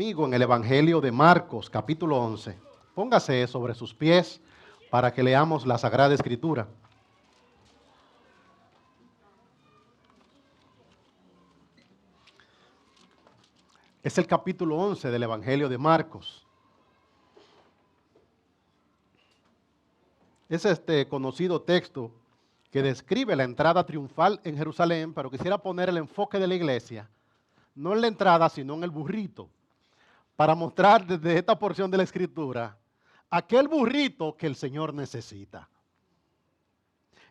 conmigo en el Evangelio de Marcos, capítulo 11. Póngase sobre sus pies para que leamos la Sagrada Escritura. Es el capítulo 11 del Evangelio de Marcos. Es este conocido texto que describe la entrada triunfal en Jerusalén, pero quisiera poner el enfoque de la iglesia, no en la entrada, sino en el burrito, para mostrar desde esta porción de la Escritura aquel burrito que el Señor necesita.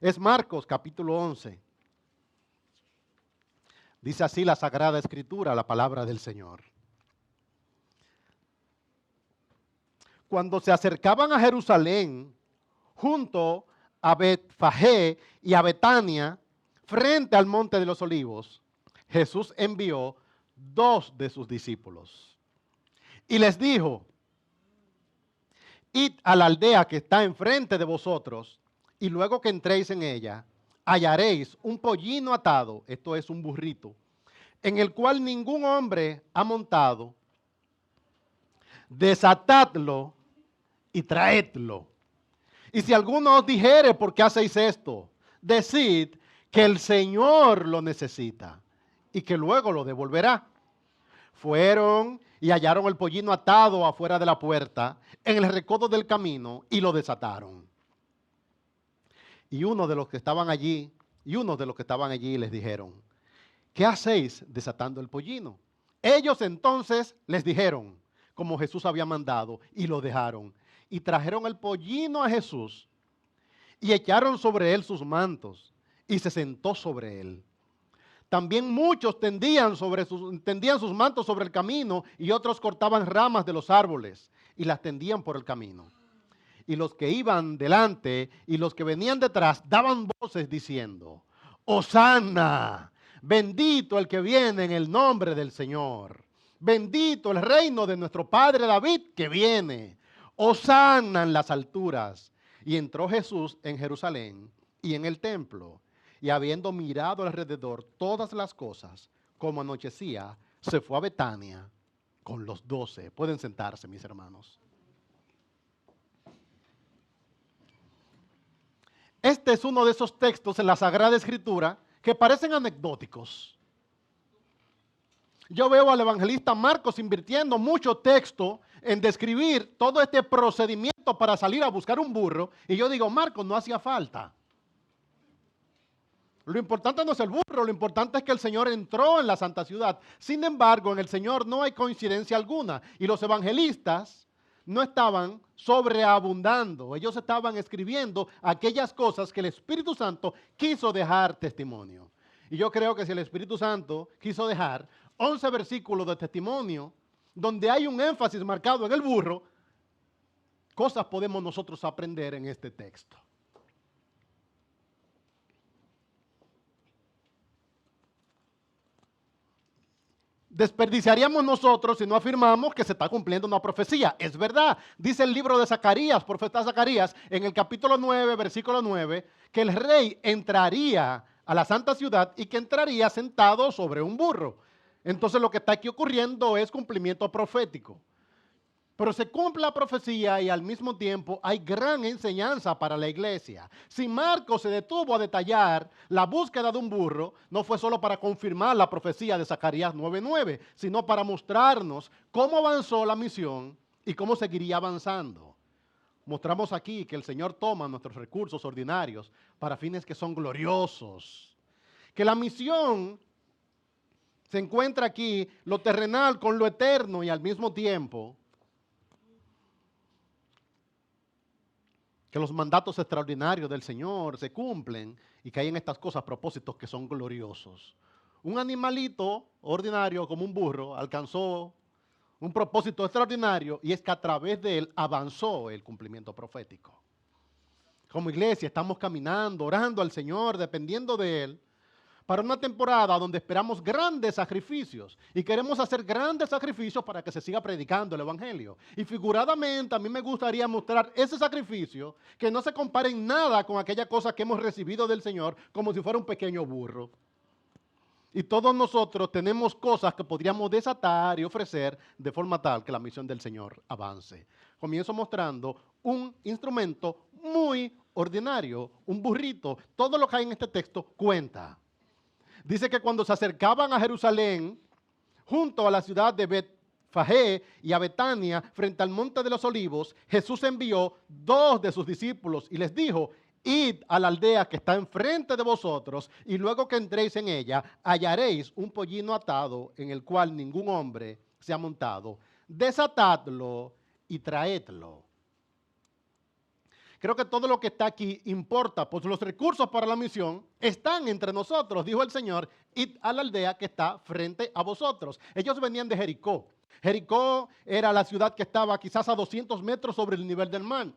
Es Marcos capítulo 11. Dice así la Sagrada Escritura, la palabra del Señor. Cuando se acercaban a Jerusalén, junto a Betfagé y a Betania, frente al monte de los olivos, Jesús envió 2 de sus discípulos y les dijo: id a la aldea que está enfrente de vosotros, y luego que entréis en ella, hallaréis un pollino atado, esto es un burrito, en el cual ningún hombre ha montado. Desatadlo y traedlo. Y si alguno os dijere: ¿por qué hacéis esto?, decid que el Señor lo necesita y que luego lo devolverá. Fueron y hallaron el pollino atado afuera de la puerta, en el recodo del camino, y lo desataron. Y unos de los que estaban allí les dijeron: ¿qué hacéis desatando el pollino? Ellos entonces les dijeron como Jesús había mandado, y lo dejaron. Y trajeron el pollino a Jesús, y echaron sobre él sus mantos, y se sentó sobre él. También muchos tendían sus mantos sobre el camino, y otros cortaban ramas de los árboles, y las tendían por el camino. Y los que iban delante y los que venían detrás daban voces diciendo: ¡Hosana! Bendito el que viene en el nombre del Señor. Bendito el reino de nuestro padre David que viene. Hosana en las alturas. Y entró Jesús en Jerusalén y en el templo, y habiendo mirado alrededor todas las cosas, como anochecía, se fue a Betania con los 12. Pueden sentarse, mis hermanos. Este es uno de esos textos en la Sagrada Escritura que parecen anecdóticos. Yo veo al evangelista Marcos invirtiendo mucho texto en describir todo este procedimiento para salir a buscar un burro, y yo digo: Marcos, no hacía falta. Lo importante no es el burro, lo importante es que el Señor entró en la santa ciudad. Sin embargo, en el Señor no hay coincidencia alguna, y los evangelistas no estaban sobreabundando, ellos estaban escribiendo aquellas cosas que el Espíritu Santo quiso dejar testimonio. Y yo creo que si el Espíritu Santo quiso dejar 11 versículos de testimonio, donde hay un énfasis marcado en el burro, cosas podemos nosotros aprender en este texto. Desperdiciaríamos nosotros si no afirmamos que se está cumpliendo una profecía. Es verdad, dice el libro de Zacarías, profeta Zacarías, en el capítulo 9, versículo 9, que el rey entraría a la santa ciudad y que entraría sentado sobre un burro. Entonces lo que está aquí ocurriendo es cumplimiento profético. Pero se cumple la profecía y al mismo tiempo hay gran enseñanza para la iglesia. Si Marcos se detuvo a detallar la búsqueda de un burro, no fue solo para confirmar la profecía de Zacarías 9:9, sino para mostrarnos cómo avanzó la misión y cómo seguiría avanzando. Mostramos aquí que el Señor toma nuestros recursos ordinarios para fines que son gloriosos. Que la misión se encuentra aquí, lo terrenal con lo eterno, y al mismo tiempo que los mandatos extraordinarios del Señor se cumplen y que hay en estas cosas propósitos que son gloriosos. Un animalito ordinario como un burro alcanzó un propósito extraordinario, y es que a través de él avanzó el cumplimiento profético. Como iglesia estamos caminando, orando al Señor, dependiendo de él, para una temporada donde esperamos grandes sacrificios y queremos hacer grandes sacrificios para que se siga predicando el evangelio. Y figuradamente a mí me gustaría mostrar ese sacrificio que no se compare en nada con aquella cosa que hemos recibido del Señor, como si fuera un pequeño burro. Y todos nosotros tenemos cosas que podríamos desatar y ofrecer de forma tal que la misión del Señor avance. Comienzo mostrando un instrumento muy ordinario, un burrito. Todo lo que hay en este texto cuenta. Dice que cuando se acercaban a Jerusalén, junto a la ciudad de Betfagé y a Betania, frente al monte de los olivos, Jesús envió 2 de sus discípulos y les dijo: id a la aldea que está enfrente de vosotros, y luego que entréis en ella, hallaréis un pollino atado en el cual ningún hombre se ha montado. Desatadlo y traedlo. Creo que todo lo que está aquí importa, pues los recursos para la misión están entre nosotros, dijo el Señor, id a la aldea que está frente a vosotros. Ellos venían de Jericó. Jericó era la ciudad que estaba quizás a 200 metros sobre el nivel del mar.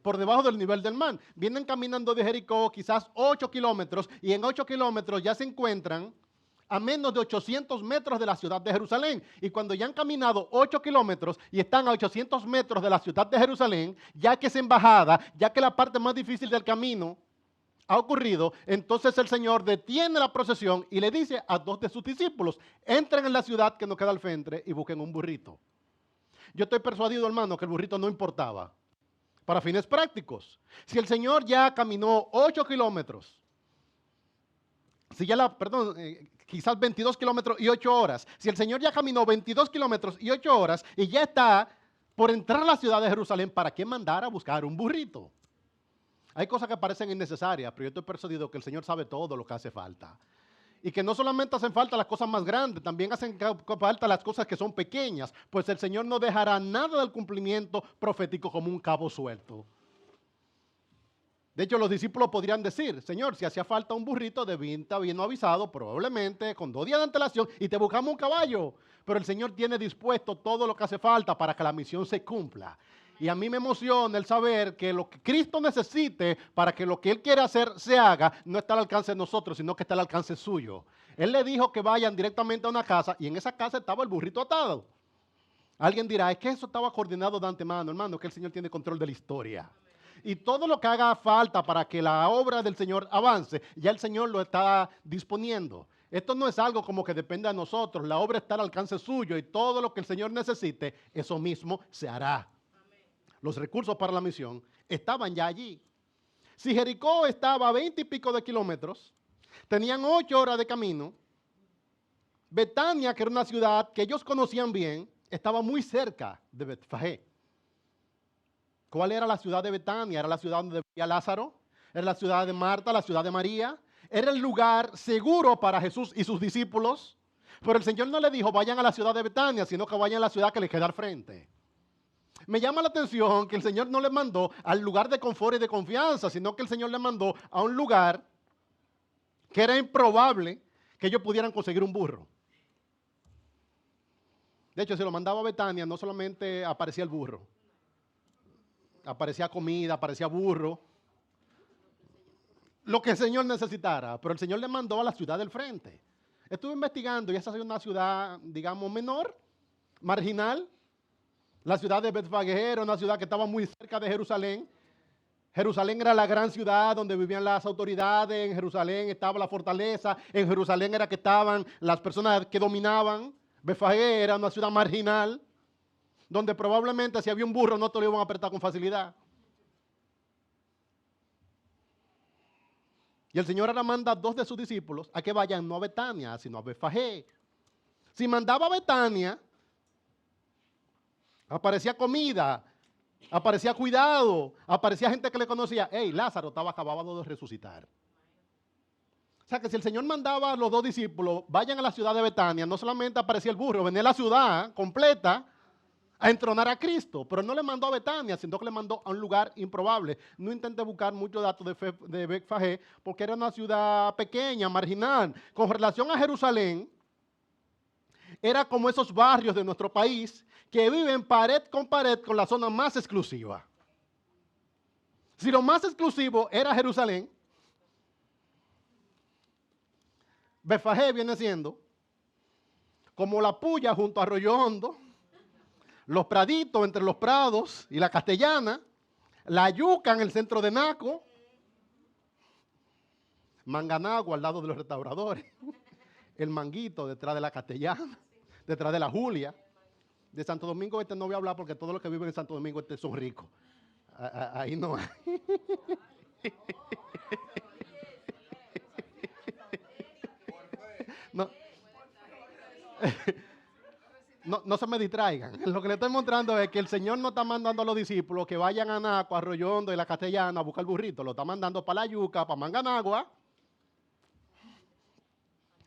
Por debajo del nivel del mar. Vienen caminando de Jericó quizás 8 kilómetros y en 8 kilómetros ya se encuentran a menos de 800 metros de la ciudad de Jerusalén. Y cuando ya han caminado 8 kilómetros y están a 800 metros de la ciudad de Jerusalén, ya que es embajada, ya que la parte más difícil del camino ha ocurrido, entonces el Señor detiene la procesión y le dice a 2 de sus discípulos: entren en la ciudad que nos queda al frente y busquen un burrito. Yo estoy persuadido, hermano, que el burrito no importaba. Para fines prácticos, si el Señor ya caminó 8 kilómetros, quizás 22 kilómetros y 8 horas, si el Señor ya caminó 22 kilómetros y 8 horas y ya está por entrar a la ciudad de Jerusalén, ¿para qué mandar a buscar un burrito? Hay cosas que parecen innecesarias, pero yo estoy persuadido que el Señor sabe todo lo que hace falta. Y que no solamente hacen falta las cosas más grandes, también hacen falta las cosas que son pequeñas, pues el Señor no dejará nada del cumplimiento profético como un cabo suelto. De hecho, los discípulos podrían decir: Señor, si hacía falta un burrito, debiste habernos avisado, probablemente con 2 días de antelación, y te buscamos un caballo. Pero el Señor tiene dispuesto todo lo que hace falta para que la misión se cumpla. Y a mí me emociona el saber que lo que Cristo necesite para que lo que Él quiere hacer se haga, no está al alcance de nosotros, sino que está al alcance suyo. Él le dijo que vayan directamente a una casa, y en esa casa estaba el burrito atado. Alguien dirá: es que eso estaba coordinado de antemano. Hermano, que el Señor tiene control de la historia. Y todo lo que haga falta para que la obra del Señor avance, ya el Señor lo está disponiendo. Esto no es algo como que depende de nosotros. La obra está al alcance suyo y todo lo que el Señor necesite, eso mismo se hará. Los recursos para la misión estaban ya allí. Si Jericó estaba a 20 y pico de kilómetros, tenían 8 horas de camino. Betania, que era una ciudad que ellos conocían bien, estaba muy cerca de Betfagé. ¿Cuál era la ciudad de Betania? Era la ciudad donde vivía Lázaro, era la ciudad de Marta, la ciudad de María. Era el lugar seguro para Jesús y sus discípulos. Pero el Señor no le dijo: vayan a la ciudad de Betania, sino que vayan a la ciudad que les queda al frente. Me llama la atención que el Señor no le mandó al lugar de confort y de confianza, sino que el Señor le mandó a un lugar que era improbable que ellos pudieran conseguir un burro. De hecho, si lo mandaba a Betania, no solamente aparecía el burro, aparecía comida, aparecía burro, lo que el Señor necesitara, pero el Señor le mandó a la ciudad del frente. Estuve investigando y esa es una ciudad, digamos, menor, marginal. La ciudad de Betfagé era una ciudad que estaba muy cerca de Jerusalén. Jerusalén era la gran ciudad donde vivían las autoridades, en Jerusalén estaba la fortaleza, en Jerusalén era que estaban las personas que dominaban. Betfagé era una ciudad marginal, donde probablemente si había un burro no te lo iban a apretar con facilidad. Y el Señor ahora manda a 2 de sus discípulos a que vayan no a Betania, sino a Betfagé. Si mandaba a Betania, aparecía comida, aparecía cuidado, aparecía gente que le conocía. Hey, Lázaro estaba acabado de resucitar. O sea que si el Señor mandaba a los 2 discípulos, vayan a la ciudad de Betania, no solamente aparecía el burro, venía la ciudad completa a entronar a Cristo, pero no le mandó a Betania, sino que le mandó a un lugar improbable. No intenté buscar muchos datos de Betfagé, porque era una ciudad pequeña, marginal. Con relación a Jerusalén, era como esos barrios de nuestro país que viven pared con la zona más exclusiva. Si lo más exclusivo era Jerusalén, Betfagé viene siendo como la Puya junto a Arroyo Hondo, los Praditos entre los Prados y la Castellana, la Yuca en el centro de Naco, Manganagua al lado de los restauradores. el Manguito, detrás de la Castellana, detrás de la Julia. De Santo Domingo Este no voy a hablar porque todos los que viven en Santo Domingo Este son ricos. Ahí no hay. No, no se me distraigan. Lo que le estoy mostrando es que el Señor no está mandando a los discípulos que vayan a Naco, a Arroyo Hondo y la Castellana a buscar el burrito. Lo está mandando para la Yuca, para Manganagua,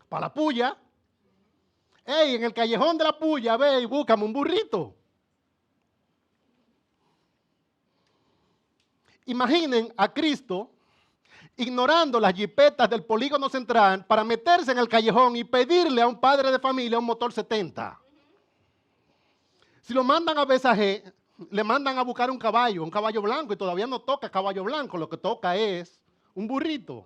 para la Puya. ¡Ey! En el callejón de la Puya, ve y búscame un burrito. Imaginen a Cristo ignorando las jipetas del polígono central para meterse en el callejón y pedirle a un padre de familia un motor 70. Si lo mandan a Besajé, le mandan a buscar un caballo blanco, y todavía no toca caballo blanco, lo que toca es un burrito.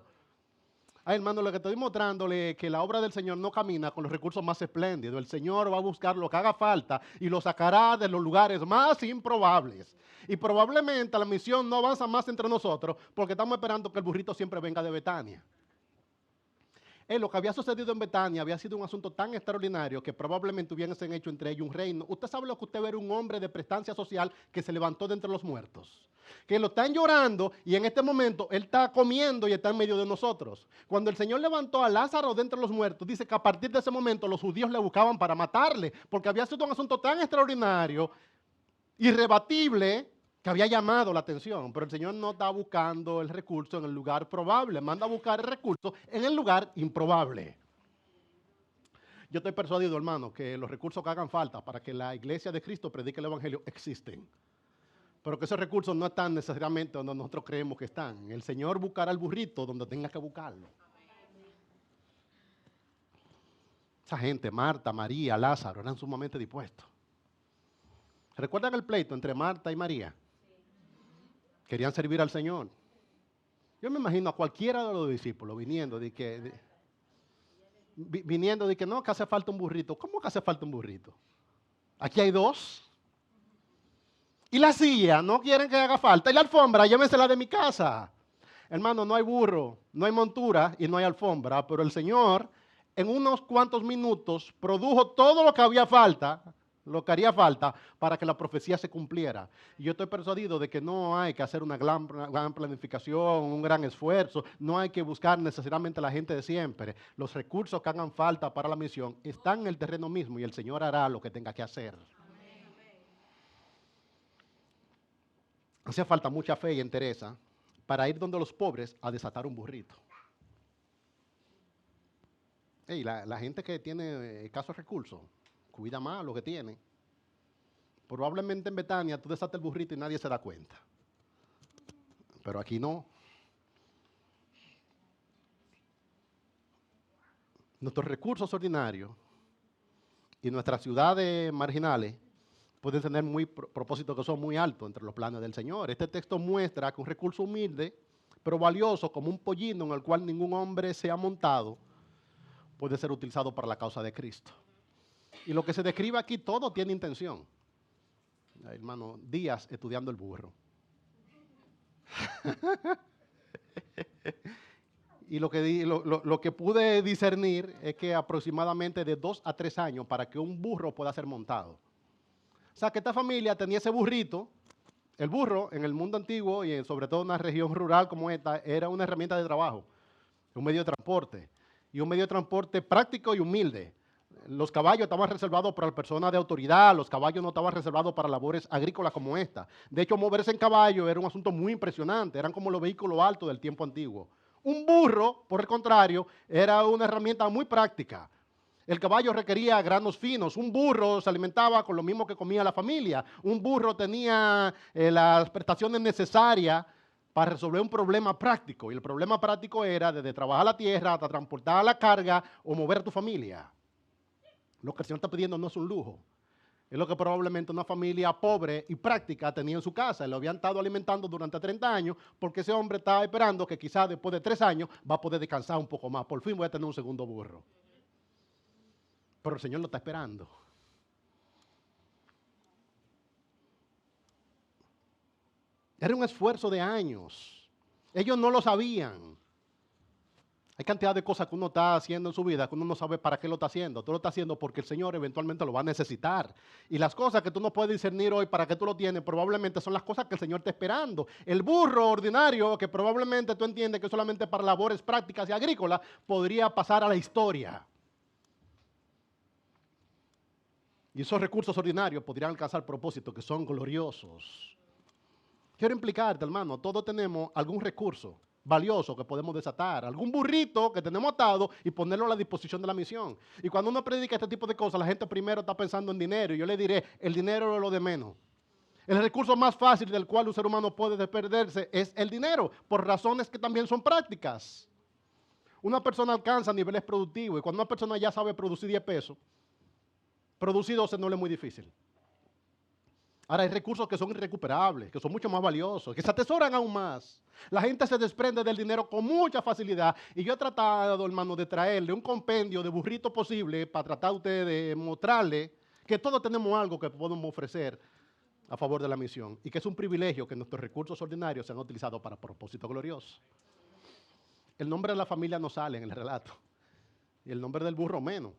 Ay, hermano, lo que estoy mostrándole es que la obra del Señor no camina con los recursos más espléndidos. El Señor va a buscar lo que haga falta y lo sacará de los lugares más improbables. Y probablemente la misión no avanza más entre nosotros porque estamos esperando que el burrito siempre venga de Betania. Lo que había sucedido en Betania había sido un asunto tan extraordinario que probablemente hubiesen hecho entre ellos un reino. Usted sabe lo que usted ve, era un hombre de prestancia social que se levantó de entre los muertos. Que lo están llorando y en este momento él está comiendo y está en medio de nosotros. Cuando el Señor levantó a Lázaro de entre los muertos, dice que a partir de ese momento los judíos le buscaban para matarle, porque había sido un asunto tan extraordinario, irrebatible, que había llamado la atención. Pero el Señor no está buscando el recurso en el lugar probable, manda a buscar el recurso en el lugar improbable. Yo estoy persuadido, hermano, que los recursos que hagan falta para que la iglesia de Cristo predique el evangelio existen. Pero que esos recursos no están necesariamente donde nosotros creemos que están. El Señor buscará el burrito donde tenga que buscarlo. Esa gente, Marta, María, Lázaro, eran sumamente dispuestos. ¿Recuerdan el pleito entre Marta y María? Querían servir al Señor. Yo me imagino a cualquiera de los discípulos viniendo de que no, que hace falta un burrito. ¿Cómo que hace falta un burrito? Aquí hay dos. Y la silla, no quieren que haga falta. Y la alfombra, llévensela de mi casa. Hermano, no hay burro, no hay montura y no hay alfombra, pero el Señor en unos cuantos minutos produjo todo lo que había falta, lo que haría falta para que la profecía se cumpliera. Y yo estoy persuadido de que no hay que hacer una gran planificación, un gran esfuerzo, no hay que buscar necesariamente a la gente de siempre. Los recursos que hagan falta para la misión están en el terreno mismo y el Señor hará lo que tenga que hacer. Hace falta mucha fe y entereza para ir donde los pobres a desatar un burrito. La gente que tiene escasos recursos, cuida más lo que tiene. Probablemente en Betania tú desatas el burrito y nadie se da cuenta. Pero aquí no. Nuestros recursos ordinarios y nuestras ciudades marginales pueden tener propósitos que son muy altos entre los planes del Señor. Este texto muestra que un recurso humilde, pero valioso, como un pollino en el cual ningún hombre se ha montado, puede ser utilizado para la causa de Cristo. Y lo que se describe aquí, todo tiene intención. Hermano, días estudiando el burro. Y lo que pude discernir es que aproximadamente de 2 a 3 años para que un burro pueda ser montado. O sea, que esta familia tenía ese burrito. El burro en el mundo antiguo y sobre todo en una región rural como esta era una herramienta de trabajo, un medio de transporte y un medio de transporte práctico y humilde. Los caballos estaban reservados para personas de autoridad, los caballos no estaban reservados para labores agrícolas como esta. De hecho, moverse en caballo era un asunto muy impresionante, eran como los vehículos altos del tiempo antiguo. Un burro, por el contrario, era una herramienta muy práctica. El caballo requería granos finos, un burro se alimentaba con lo mismo que comía la familia, un burro tenía las prestaciones necesarias para resolver un problema práctico, y el problema práctico era desde trabajar la tierra hasta transportar la carga o mover a tu familia. Lo que el Señor está pidiendo no es un lujo, es lo que probablemente una familia pobre y práctica tenía en su casa, y lo habían estado alimentando durante 30 años, porque ese hombre estaba esperando que quizás después de 3 años va a poder descansar un poco más, por fin voy a tener un segundo burro. Pero el Señor lo está esperando. Era un esfuerzo de años. Ellos no lo sabían. Hay cantidad de cosas que uno está haciendo en su vida que uno no sabe para qué lo está haciendo. Tú lo estás haciendo porque el Señor eventualmente lo va a necesitar. Y las cosas que tú no puedes discernir hoy para qué tú lo tienes, probablemente son las cosas que el Señor está esperando. El burro ordinario, que probablemente tú entiendes que solamente para labores prácticas y agrícolas, podría pasar a la historia. Y esos recursos ordinarios podrían alcanzar propósitos que son gloriosos. Quiero implicarte, hermano, todos tenemos algún recurso valioso que podemos desatar, algún burrito que tenemos atado y ponerlo a la disposición de la misión. Y cuando uno predica este tipo de cosas, la gente primero está pensando en dinero. Y yo le diré, el dinero es lo de menos. El recurso más fácil del cual un ser humano puede perderse es el dinero, por razones que también son prácticas. Una persona alcanza niveles productivos y cuando una persona ya sabe producir 10 pesos, producir 12 no le es muy difícil. Ahora hay recursos que son irrecuperables, que son mucho más valiosos, que se atesoran aún más. La gente se desprende del dinero con mucha facilidad y yo he tratado, hermano, de traerle un compendio de burrito posible para tratar usted de mostrarle que todos tenemos algo que podemos ofrecer a favor de la misión y que es un privilegio que nuestros recursos ordinarios sean utilizados para propósitos gloriosos. El nombre de la familia no sale en el relato y el nombre del burro menos.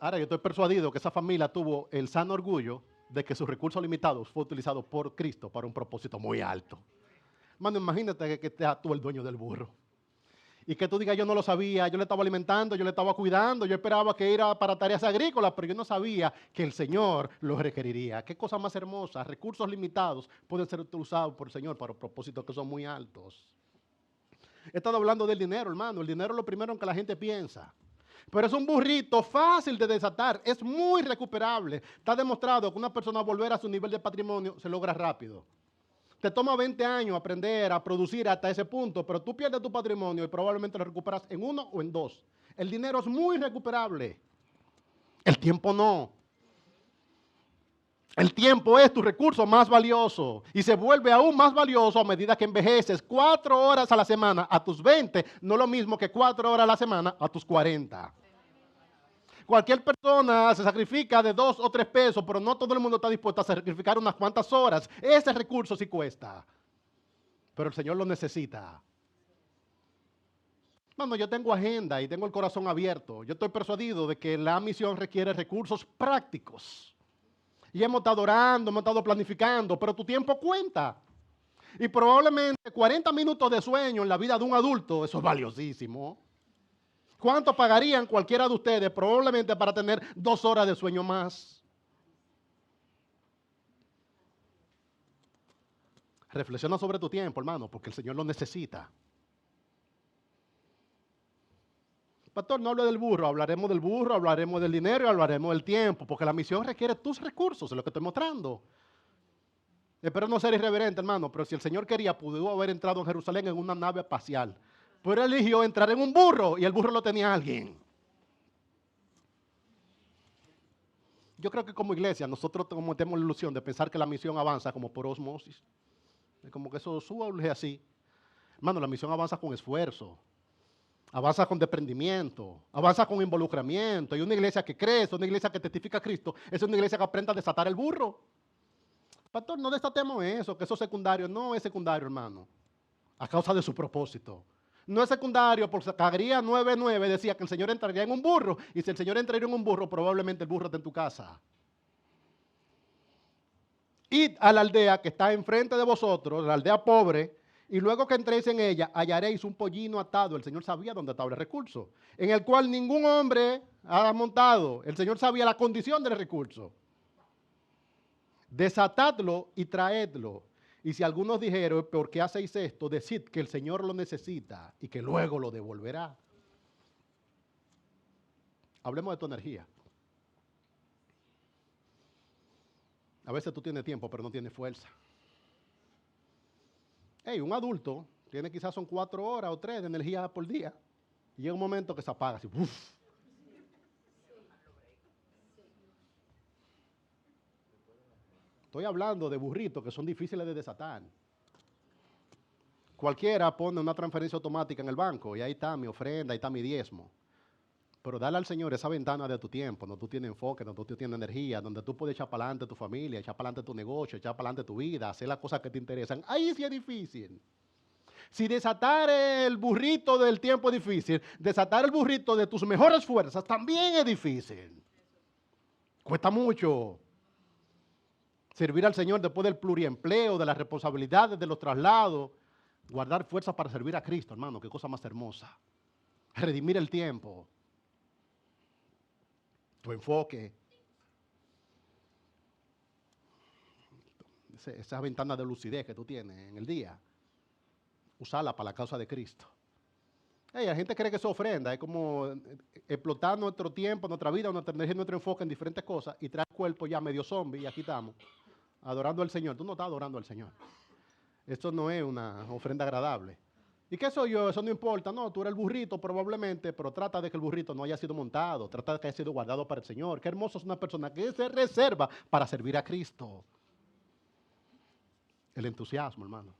Ahora, yo estoy persuadido que esa familia tuvo el sano orgullo de que sus recursos limitados fue utilizado por Cristo para un propósito muy alto. Mano, imagínate que seas tú el dueño del burro. Y que tú digas, yo no lo sabía, yo le estaba alimentando, yo le estaba cuidando, yo esperaba que iba para tareas agrícolas, pero yo no sabía que el Señor lo requeriría. Qué cosa más hermosa, recursos limitados pueden ser utilizados por el Señor para propósitos que son muy altos. He estado hablando del dinero, hermano. El dinero es lo primero en que la gente piensa. Pero es un burrito fácil de desatar, es muy recuperable. Está demostrado que una persona volver a su nivel de patrimonio se logra rápido. Te toma 20 años aprender a producir hasta ese punto, pero tú pierdes tu patrimonio y probablemente lo recuperas en 1 o en 2. El dinero es muy recuperable. El tiempo no. El tiempo es tu recurso más valioso y se vuelve aún más valioso a medida que envejeces. 4 horas a la semana a tus 20 no es lo mismo que 4 horas a la semana a tus 40. Cualquier persona se sacrifica de 2 o 3 pesos, pero no todo el mundo está dispuesto a sacrificar unas cuantas horas. Ese recurso sí cuesta, pero el Señor lo necesita. Bueno, yo tengo agenda y tengo el corazón abierto. Yo estoy persuadido de que la misión requiere recursos prácticos. Y hemos estado orando, hemos estado planificando, pero tu tiempo cuenta. Y probablemente 40 minutos de sueño en la vida de un adulto, eso es valiosísimo. ¿Cuánto pagarían cualquiera de ustedes probablemente para tener 2 horas de sueño más? Reflexiona sobre tu tiempo, hermano, porque el Señor lo necesita. Pastor, no hable del burro, hablaremos del dinero y hablaremos del tiempo, porque la misión requiere tus recursos, es lo que estoy mostrando. Espero no ser irreverente, hermano, pero si el Señor quería, pudo haber entrado en Jerusalén en una nave espacial. Pero él eligió entrar en un burro y el burro lo tenía alguien. Yo creo que como iglesia nosotros tenemos la ilusión de pensar que la misión avanza como por osmosis. Como que eso sube así. Hermano, la misión avanza con esfuerzo, avanza con desprendimiento, avanza con involucramiento. Y una iglesia que crece, una iglesia que testifica a Cristo, es una iglesia que aprende a desatar el burro. Pastor, no desatemos eso, que eso es secundario. No es secundario, hermano, a causa de su propósito. No es secundario, porque Zacarías 9:9 decía que el Señor entraría en un burro. Y si el Señor entraría en un burro, probablemente el burro está en tu casa. Id a la aldea que está enfrente de vosotros, la aldea pobre, y luego que entréis en ella, hallaréis un pollino atado. El Señor sabía dónde estaba el recurso, en el cual ningún hombre ha montado. El Señor sabía la condición del recurso. Desatadlo y traedlo. Y si algunos dijeron, ¿por qué hacéis esto? Decid que el Señor lo necesita y que luego lo devolverá. Hablemos de tu energía. A veces tú tienes tiempo, pero no tienes fuerza. Hey, un adulto tiene quizás son 4 horas o 3 de energía por día. Y llega un momento que se apaga así. ¡Uf! Estoy hablando de burritos que son difíciles de desatar. Cualquiera pone una transferencia automática en el banco y ahí está mi ofrenda, ahí está mi diezmo. Pero dale al Señor esa ventana de tu tiempo, donde tú tienes enfoque, donde tú tienes energía, donde tú puedes echar para adelante tu familia, echar para adelante tu negocio, echar para adelante tu vida, hacer las cosas que te interesan. Ahí sí es difícil. Si desatar el burrito del tiempo es difícil, desatar el burrito de tus mejores fuerzas también es difícil. Cuesta mucho servir al Señor después del pluriempleo, de las responsabilidades, de los traslados. Guardar fuerzas para servir a Cristo, hermano, qué cosa más hermosa. Redimir el tiempo. Tu enfoque. Esa ventana de lucidez que tú tienes en el día. Usarla para la causa de Cristo. Hey, la gente cree que eso ofrenda, es como explotar nuestro tiempo, nuestra vida, nuestra energía, nuestro enfoque en diferentes cosas y traer el cuerpo ya medio zombie y aquí estamos, adorando al Señor. Tú no estás adorando al Señor. Esto no es una ofrenda agradable. ¿Y qué soy yo? Eso no importa. No, tú eres el burrito probablemente, pero trata de que el burrito no haya sido montado, trata de que haya sido guardado para el Señor. Qué hermoso es una persona que se reserva para servir a Cristo. El entusiasmo, hermano.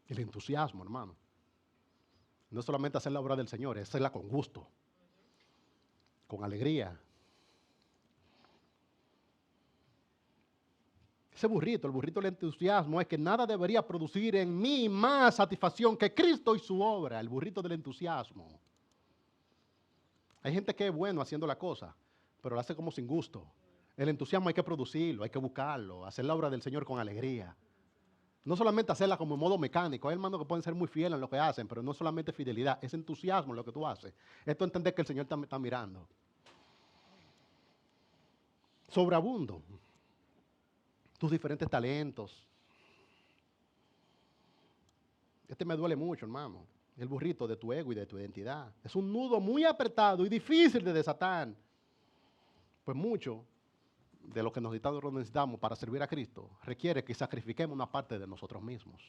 El entusiasmo, hermano. No es solamente hacer la obra del Señor, es hacerla con gusto, con alegría. Ese burrito, el burrito del entusiasmo es que nada debería producir en mí más satisfacción que Cristo y su obra, el burrito del entusiasmo. Hay gente que es bueno haciendo la cosa, pero lo hace como sin gusto. El entusiasmo hay que producirlo, hay que buscarlo, hacer la obra del Señor con alegría. No solamente hacerla como en modo mecánico. Hay hermanos que pueden ser muy fieles en lo que hacen, pero no solamente fidelidad, es entusiasmo en lo que tú haces. Esto entender que el Señor te está mirando. Sobreabundo. Tus diferentes talentos. Este me duele mucho, hermano. El burrito de tu ego y de tu identidad. Es un nudo muy apretado y difícil de desatar. Pues mucho de lo que necesitamos para servir a Cristo requiere que sacrifiquemos una parte de nosotros mismos.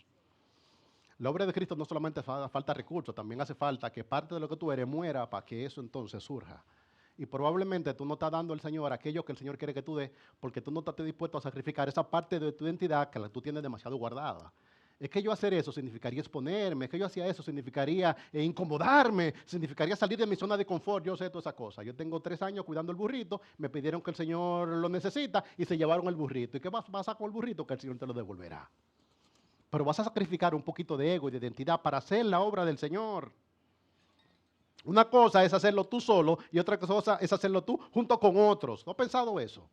La obra de Cristo no solamente falta recursos, también hace falta que parte de lo que tú eres muera para que eso entonces surja. Y probablemente tú no estás dando al Señor aquello que el Señor quiere que tú des, porque tú no estás dispuesto a sacrificar esa parte de tu identidad que tú tienes demasiado guardada. Es que yo hacer eso significaría exponerme, es que yo hacía eso significaría incomodarme, significaría salir de mi zona de confort, yo sé todas esas cosas. Yo tengo 3 años cuidando el burrito, me pidieron que el Señor lo necesita y se llevaron el burrito. ¿Y qué vas a pasar con el burrito? Que el Señor te lo devolverá. Pero vas a sacrificar un poquito de ego y de identidad para hacer la obra del Señor. Una cosa es hacerlo tú solo y otra cosa es hacerlo tú junto con otros. ¿No has pensado eso?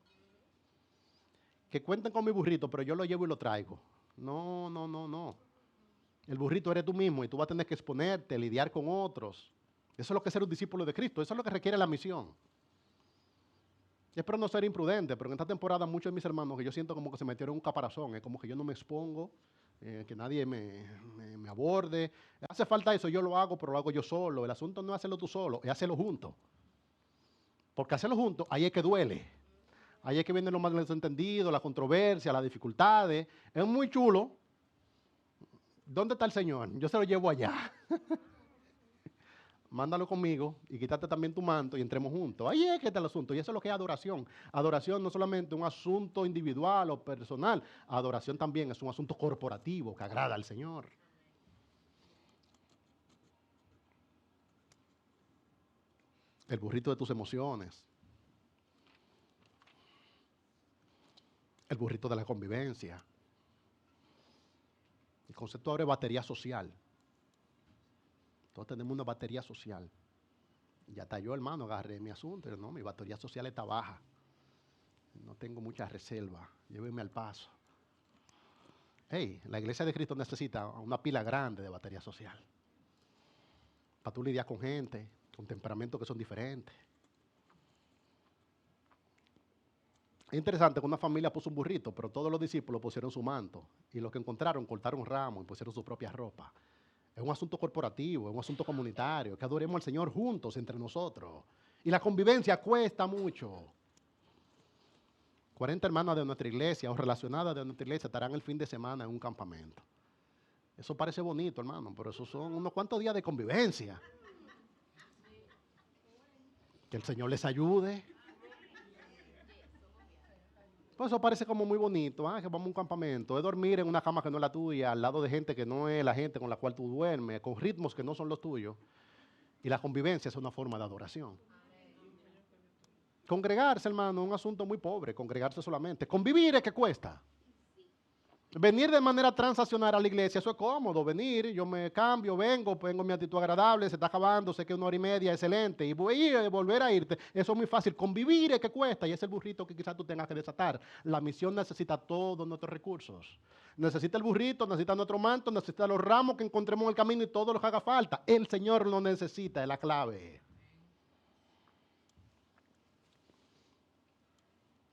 Que cuenten con mi burrito, pero yo lo llevo y lo traigo. No, no, no, no. El burrito eres tú mismo y tú vas a tener que exponerte, lidiar con otros. Eso es lo que es ser un discípulo de Cristo. Eso es lo que requiere la misión. Espero no ser imprudente, pero en esta temporada muchos de mis hermanos que yo siento como que se metieron en un caparazón. Es como que yo no me expongo, que nadie me aborde. Hace falta eso, yo lo hago, pero lo hago yo solo. El asunto no es hacerlo tú solo, es hacerlo juntos. Porque hacerlo juntos, ahí es que duele. Ahí es que vienen los malentendidos, la controversia, las dificultades. Es muy chulo. ¿Dónde está el Señor? Yo se lo llevo allá. Mándalo conmigo y quítate también tu manto y entremos juntos. Ahí es que está el asunto. Y eso es lo que es adoración. Adoración no es solamente un asunto individual o personal. Adoración también es un asunto corporativo que agrada al Señor. El burrito de tus emociones. El burrito de la convivencia. El concepto ahora es batería social. Todos tenemos una batería social. Ya está yo, hermano, agarré mi asunto. No, mi batería social está baja. No tengo mucha reserva. Lléveme al paso. Hey, la iglesia de Cristo necesita una pila grande de batería social. Para tú lidiar con gente, con temperamentos que son diferentes. Es interesante que una familia puso un burrito, pero todos los discípulos pusieron su manto. Y los que encontraron cortaron ramos y pusieron su propia ropa. Es un asunto corporativo, es un asunto comunitario, que adoremos al Señor juntos entre nosotros. Y la convivencia cuesta mucho. 40 hermanas de nuestra iglesia o relacionadas de nuestra iglesia estarán el fin de semana en un campamento. Eso parece bonito, hermano, pero eso son unos cuantos días de convivencia. Que el Señor les ayude. Pues eso parece como muy bonito, que vamos a un campamento. Es dormir en una cama que no es la tuya, al lado de gente que no es la gente con la cual tú duermes, con ritmos que no son los tuyos. Y la convivencia es una forma de adoración. Congregarse, hermano, es un asunto muy pobre, congregarse solamente. Convivir es que cuesta. Venir de manera transaccional a la iglesia, eso es cómodo, venir, yo me cambio, vengo mi actitud agradable, se está acabando, sé que 1 hora y media, excelente, y voy a ir, volver a irte, eso es muy fácil. Convivir es que cuesta, y es el burrito que quizás tú tengas que desatar. La misión necesita todos nuestros recursos. Necesita el burrito, necesita nuestro manto, necesita los ramos que encontremos en el camino y todo lo que haga falta. El Señor lo necesita, es la clave.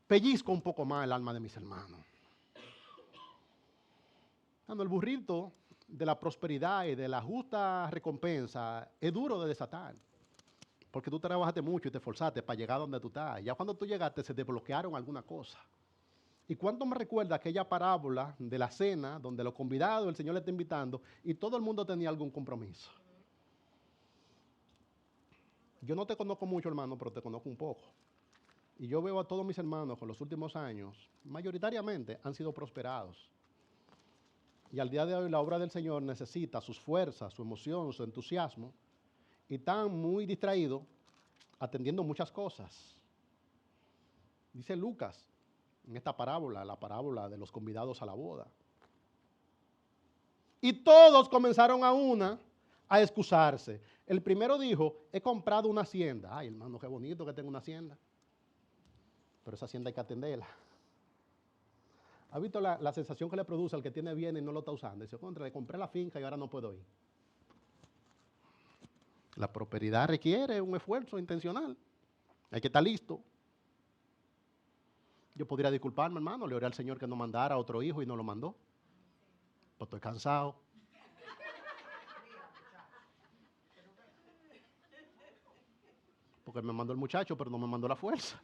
Pellizco un poco más el alma de mis hermanos. Cuando el burrito de la prosperidad y de la justa recompensa es duro de desatar, porque tú trabajaste mucho y te esforzaste para llegar donde tú estás. Ya cuando tú llegaste se desbloquearon alguna cosa. ¿Y cuánto me recuerda aquella parábola de la cena donde los convidados, el Señor le está invitando y todo el mundo tenía algún compromiso? Yo no te conozco mucho, hermano, pero te conozco un poco. Y yo veo a todos mis hermanos con los últimos años, mayoritariamente han sido prosperados. Y al día de hoy la obra del Señor necesita sus fuerzas, su emoción, su entusiasmo. Y están muy distraídos atendiendo muchas cosas. Dice Lucas en esta parábola, la parábola de los convidados a la boda. Y todos comenzaron a excusarse. El primero dijo, he comprado una hacienda. Ay, hermano, qué bonito que tengo una hacienda. Pero esa hacienda hay que atenderla. ¿Ha visto la sensación que le produce al que tiene bien y no lo está usando? Dice, contra, le compré la finca y ahora no puedo ir. La prosperidad requiere un esfuerzo intencional. Hay que estar listo. Yo podría disculparme, hermano, le oré al Señor que no mandara a otro hijo y no lo mandó. Pues estoy cansado. Porque me mandó el muchacho, pero no me mandó la fuerza.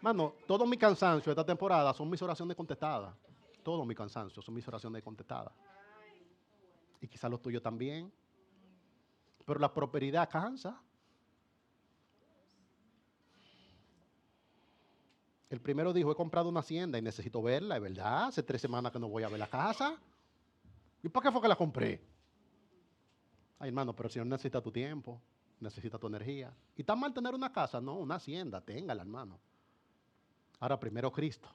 Mano, todo mi cansancio esta temporada son mis oraciones contestadas. Todo mi cansancio son mis oraciones contestadas. Y quizás los tuyos también. Pero la prosperidad cansa. El primero dijo, he comprado una hacienda y necesito verla, es verdad. Hace 3 semanas que no voy a ver la casa. ¿Y para qué fue que la compré? Ay, hermano, pero el Señor necesita tu tiempo, necesita tu energía. ¿Y está mal tener una casa? No, una hacienda, téngala, hermano. Ahora, primero Cristo.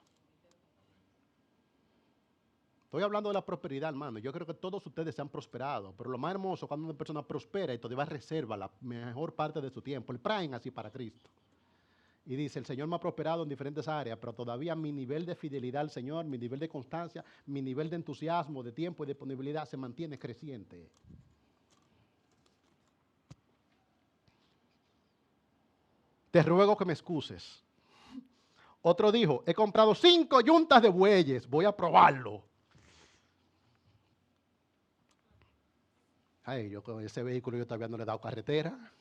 Estoy hablando de la prosperidad, hermano. Yo creo que todos ustedes se han prosperado, pero lo más hermoso cuando una persona prospera y todavía reserva la mejor parte de su tiempo, el prime así para Cristo. Y dice, el Señor me ha prosperado en diferentes áreas, pero todavía mi nivel de fidelidad al Señor, mi nivel de constancia, mi nivel de entusiasmo, de tiempo y de disponibilidad se mantiene creciente. Te ruego que me excuses. Otro dijo, he comprado 5 yuntas de bueyes, voy a probarlo. Ay, yo con ese vehículo yo todavía no le he dado carretera.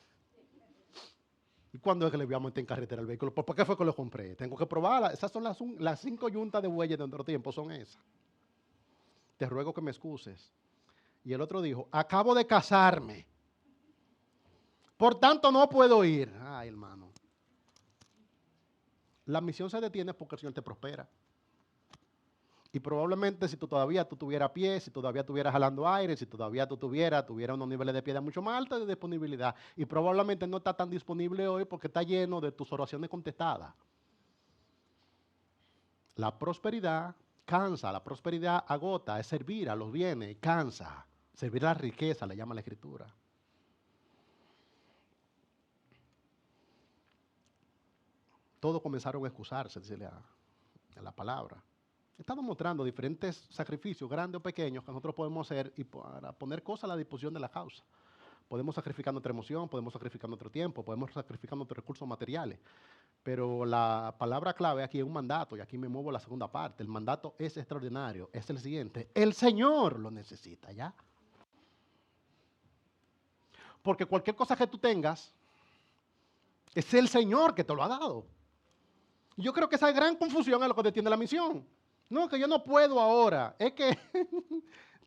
¿Y cuándo es que le voy a montar en carretera al vehículo? ¿Por qué fue que lo compré? Tengo que probarla. Esas son las 5 yuntas de bueyes de otro tiempo, son esas. Te ruego que me excuses. Y el otro dijo, acabo de casarme. Por tanto no puedo ir. Ay, hermano. La misión se detiene porque el Señor te prospera. Y probablemente si tú tuvieras pie, si todavía estuvieras jalando aire, si todavía tuvieras unos niveles de piedad mucho más altos de disponibilidad. Y probablemente no está tan disponible hoy porque está lleno de tus oraciones contestadas. La prosperidad cansa, la prosperidad agota, es servir a los bienes, cansa. Servir a la riqueza, le llama la Escritura. Todos comenzaron a excusarse, dice la palabra. Estamos mostrando diferentes sacrificios, grandes o pequeños, que nosotros podemos hacer y para poner cosas a la disposición de la causa. Podemos sacrificar nuestra emoción, podemos sacrificar nuestro tiempo, podemos sacrificar nuestros recursos materiales. Pero la palabra clave aquí es un mandato, y aquí me muevo a la segunda parte. El mandato es extraordinario, es el siguiente. El Señor lo necesita, ¿ya? Porque cualquier cosa que tú tengas, es el Señor que te lo ha dado. Yo creo que esa gran confusión es lo que detiene la misión. No, que yo no puedo ahora. Es que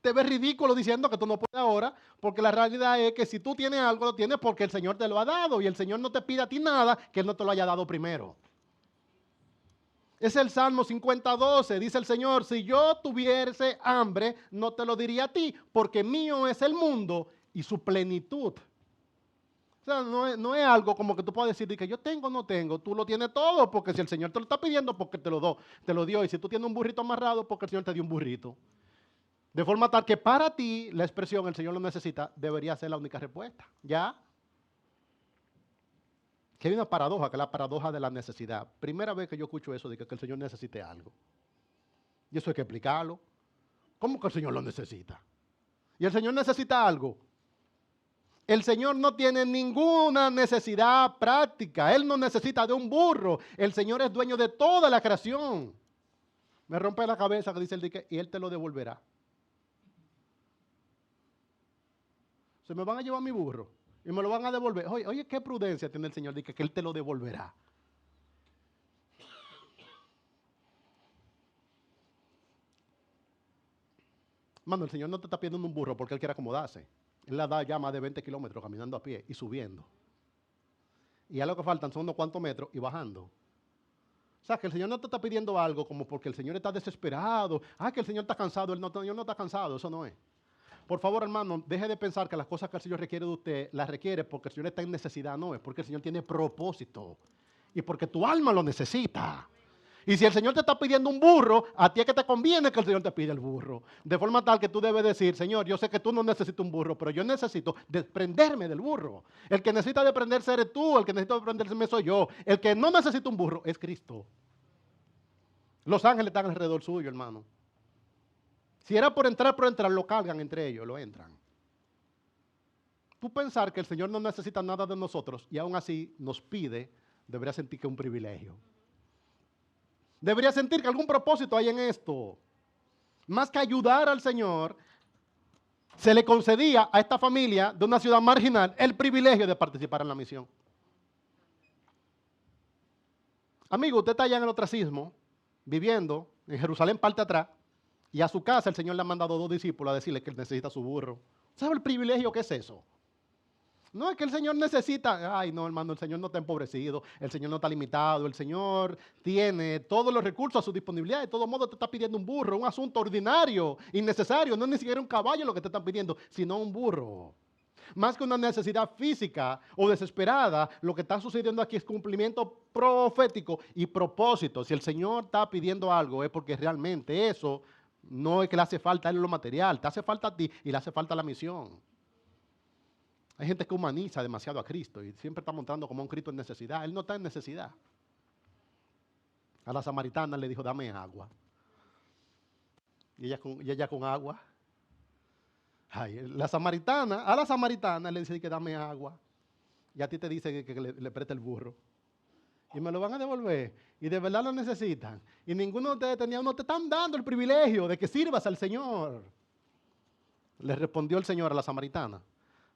te ves ridículo diciendo que tú no puedes ahora, porque la realidad es que si tú tienes algo, lo tienes porque el Señor te lo ha dado y el Señor no te pide a ti nada que Él no te lo haya dado primero. Es el Salmo 50:12, dice el Señor, si yo tuviese hambre, no te lo diría a ti, porque mío es el mundo y su plenitud. O sea, no es algo como que tú puedas decir que yo tengo o no tengo. Tú lo tienes todo porque si el Señor te lo está pidiendo, porque te lo dio. Y si tú tienes un burrito amarrado, porque el Señor te dio un burrito. De forma tal que para ti la expresión el Señor lo necesita debería ser la única respuesta. ¿Ya? Que hay una paradoja, que es la paradoja de la necesidad. Primera vez que yo escucho eso de que el Señor necesite algo. Y eso hay que explicarlo. ¿Cómo que el Señor lo necesita? Y el Señor necesita algo. El Señor no tiene ninguna necesidad práctica. Él no necesita de un burro. El Señor es dueño de toda la creación. Me rompe la cabeza que dice el dique y Él te lo devolverá. Se me van a llevar mi burro y me lo van a devolver. Oye, qué prudencia tiene el Señor, dice que Él te lo devolverá. Mano, el Señor no te está pidiendo un burro porque Él quiere acomodarse. Él la da ya más de 20 kilómetros caminando a pie y subiendo. Y ya lo que faltan son unos cuantos metros y bajando. O sea, que el Señor no te está pidiendo algo como porque el Señor está desesperado. Que el Señor está cansado. El Señor no está cansado. Eso no es. Por favor, hermano, deje de pensar que las cosas que el Señor requiere de usted, las requiere porque el Señor está en necesidad. No, es porque el Señor tiene propósito. Y porque tu alma lo necesita. Y si el Señor te está pidiendo un burro, a ti es que te conviene que el Señor te pida el burro. De forma tal que tú debes decir, Señor, yo sé que tú no necesitas un burro, pero yo necesito desprenderme del burro. El que necesita desprenderse eres tú, el que necesita desprenderse soy yo. El que no necesita un burro es Cristo. Los ángeles están alrededor suyo, hermano. Si era por entrar, lo cargan entre ellos, lo entran. Tú pensar que el Señor no necesita nada de nosotros y aún así nos pide, debería sentir que es un privilegio. Debería sentir que algún propósito hay en esto. Más que ayudar al Señor, se le concedía a esta familia de una ciudad marginal el privilegio de participar en la misión. Amigo, usted está allá en el ostracismo, viviendo en Jerusalén, parte atrás, y a su casa el Señor le ha mandado 2 discípulos a decirle que él necesita su burro. ¿Sabe el privilegio que es eso? No es que el Señor necesita, ay no hermano, el Señor no está empobrecido, el Señor no está limitado, el Señor tiene todos los recursos a su disponibilidad, de todo modo te está pidiendo un burro, un asunto ordinario, innecesario, no es ni siquiera un caballo lo que te están pidiendo, sino un burro. Más que una necesidad física o desesperada, lo que está sucediendo aquí es cumplimiento profético y propósito. Si el Señor está pidiendo algo es porque realmente eso no es que le hace falta a él lo material, te hace falta a ti y le hace falta la misión. Hay gente que humaniza demasiado a Cristo y siempre está mostrando como un Cristo en necesidad. Él no está en necesidad. A la samaritana le dijo, dame agua. Y ella con agua. Ay, a la samaritana le dice que dame agua. Y a ti te dice que le preste el burro. Y me lo van a devolver. Y de verdad lo necesitan. Y ninguno de ustedes no te están dando el privilegio de que sirvas al Señor. Le respondió el Señor a la samaritana.